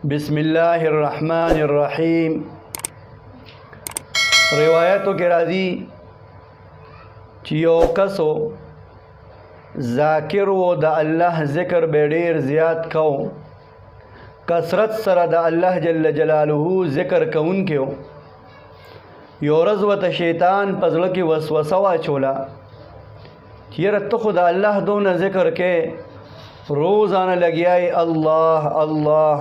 بسم الله الرحمن الرحیم. روایتو کې راځي چې یو کسو ذاکر و د الله ذکر به ډیر زیات کو، کثرت سره د الله جل جلاله ذکر کوونکی و. یو ورځ ورته شیطان په زړه کې وسوسه واچوله چې یاره ته خو د الله دونه ذکر کې روزانه لګیای الله الله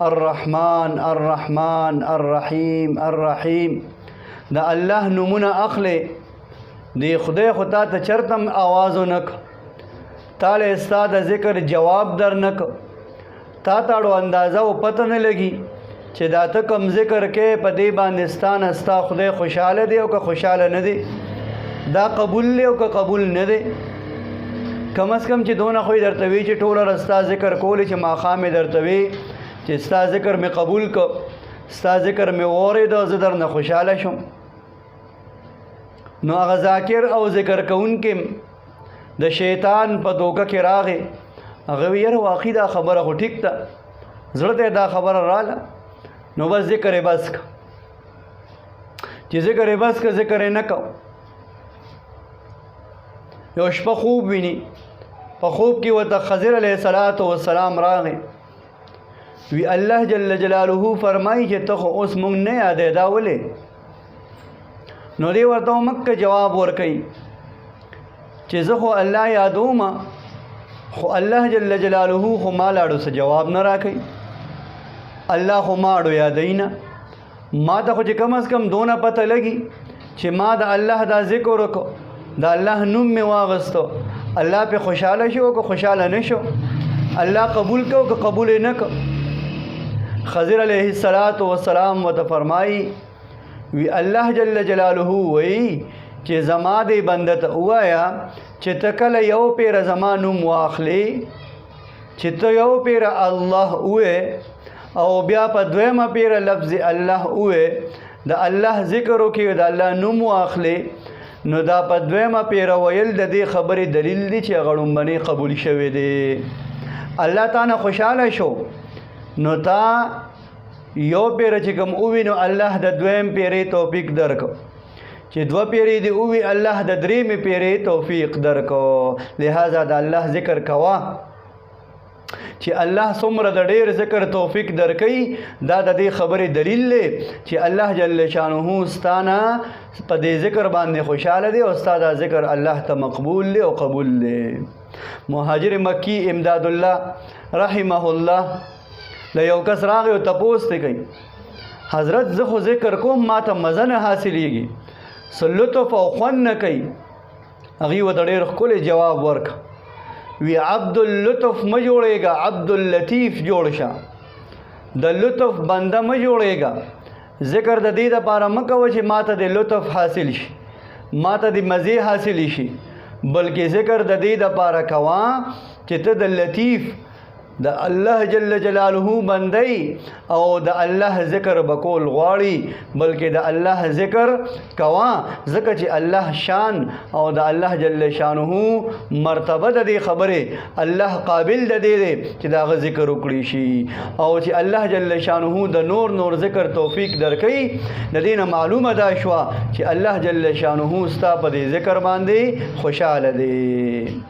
الرحمن الرحمن الرحیم الرحیم، د الله نمونه اخلي، دی خدای خو تا ته چرتم آواز ونک، تاله ستا د ذکر جواب در نک، تا تاړو اندازه او پته نه لګي چې دا ته کم ذکر کې په دې باندې ستانه ستا خدای خوشاله دی او که خوشاله نه دی، دا قبول دی او که قبول نه دی. کم از کم چې دونه خو درته وی چې ټوله رستا ذکر کولی چې ماښام درته وی چې ستا ذکر مې قبول کو، ستا ذکر مې واورېده، زه در نه خوشحاله شم. نو هغه ذاکر او ذکر کوونکی د شیطان په دوکه کې راغی. هغه وی یاره واقعي دا خبره خو ټیک ده، زړه ته دا خبره راله، نو بس ذکر یې بس که. چې ذکر یې بس که، ذکر یې نه کو. یو شپه خوب ویني، په خوب کې ورته خضر علیه السلام راغی. وی الله جل جلاله فرمایي چې ته خو اوس مونږ نه یادې دا ولې؟ نو دی ورته مکه جواب ورکوي چې زه خو الله یادوم، خو الله جل جلاله خو ما لاړو څه جواب نه راکوي، الله خو ما اړو یادوي نه. ما ته خو چې کم از کم دونه پته لګي چې ما د الله دا ذکر وکړو، د الله نوم مې واغستو، الله پې خوشحاله شو که خوشحاله نه شو، الله قبول کو که قبول یې نه کو. خضر علیه السلام ورته فرمایي وی الله جل جلاله وی چې زما دې بنده ته ووایه چې ته کله یو پیره زما نوم واخلې، چې ته یو پیره الله ووایې او بیا په دویمه پیره لفظ الله ووایې، د الله ذکر وکړې، د الله نوم واخلې، نو دا په دویمه پیره ویل د دې خبرې دلیل دی چې هغه ړومبنۍ قبول شوی دی. الله تعالی خوشحاله شو، نو تا یو پیره چې کوم اووي نو الله د دویم پیرې توفیق درکو، چې دوه پیرې دې اووي الله د درېمې پیرې توفیق درکو. لہذا د الله ذکر کوه، چې الله څومره د ډېر ذکر توفیق درکوي، دا د دې خبرې دلیل دی چې الله جل شانه ستانه په دې ذکر باندې خوشحاله دی او ستا دا ذکر الله ته مقبول دی او قبول دی. مهاجر مکی امداد الله رحمه الله له یو کس راغی او تپوس ته کوي حضرت زه خو ذکر کوم ما ته مزه نه حاصلېږي، څه لطف او خوند نه کوي. هغې ورته ډېر ښکلی جواب ورکړه، وی عبداللطف مه جوړېږه، عبداللطیف جوړ شه. د لطف بنده مه جوړېږه، ذکر د دې دپاره مه کوه چې ما ته د لطف حاصل شي، ما ته د مزې حاصل شي، بلکې ذکر د دې دپاره کوه چې ته د لطیف د الله جل جلاله بندی او د الله ذکر بکول غواړي، بلکې د الله ذکر کوه، ځکه چې الله شان او د الله جل شانه مرتبه د دې خبرې الله قابل د دې دی چې د هغه ذکر وکړي شي، او چې الله جل شانه د نور ذکر توفیق درکوي. د دې نه معلومه دا شوه چې الله جل شانه ستا په دې ذکر باندې خوشحاله دی.